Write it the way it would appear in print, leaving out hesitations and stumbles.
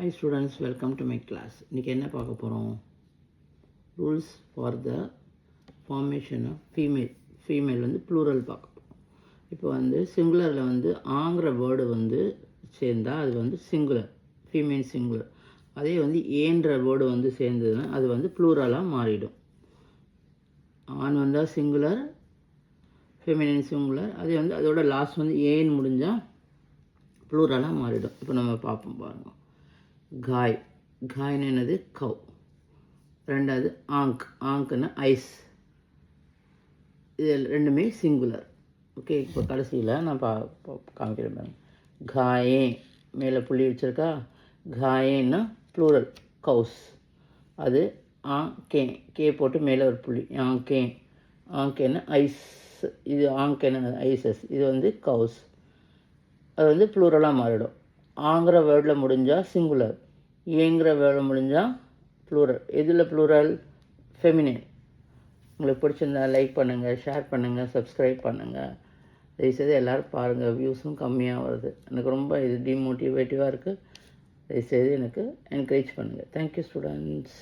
Hi students, welcome to my class. இன்றைக்கி என்ன பார்க்க போகிறோம்? Rules for the formation of female வந்து ப்ளூரல் பார்க்க போகிறோம். இப்போ வந்து சிங்குலரில் வந்து ஆங்கிற வேர்டு வந்து சேர்ந்தால் அது வந்து சிங்குலர், ஃபீமேல் சிங்குலர். அதே வந்து ஏன்ற வேர்டு வந்து சேர்ந்ததுன்னா அது வந்து ப்ளூரலாக மாறிடும். ஆண் வந்தால் சிங்குலர், ஃபெமினின் சிங்குலர். அதே வந்து அதோட லாஸ்ட் வந்து ஏன்னு முடிஞ்சால் ப்ளூரலாக மாறிடும். இப்போ நம்ம பார்ப்போம் பாருங்கள். காய்னு என்னது? கவ். ரெண்டாவது ஆங்க்னா ஐஸ். இது ரெண்டுமே சிங்குலர். ஓகே, இப்போ கடைசியில் நான் காமிக்கிறேன் பாருங்க. காயே மேலே புள்ளி வச்சுருக்கா. காயேன்னா ப்ளூரல், கவுஸ். அது கே போட்டு மேலே ஒரு புள்ளி. ஆங்கேன்னா ஐஸ். இது ஆங்கேன்னா ஐசஸ். இது வந்து கவுஸ். அது வந்து ப்ளூரலாக மாறிடும். ஆங்கிற வேர்டில் முடிஞ்சால் சிங்குலர், ஏங்கிற வேர்டில் முடிஞ்சால் ப்ளூரல். எதில் ப்ளூரல்? ஃபெமினின். உங்களுக்கு பிடிச்சிருந்தா லைக் பண்ணுங்கள், ஷேர் பண்ணுங்கள், சப்ஸ்கிரைப் பண்ணுங்கள். தயவுசெய்து எல்லோரும் பாருங்கள். வியூஸும் கம்மியாக வருது. எனக்கு ரொம்ப இது டிமோட்டிவேட்டிவாக இருக்குது. தயவுசெய்து எனக்கு என்கரேஜ் பண்ணுங்கள். Thank you students.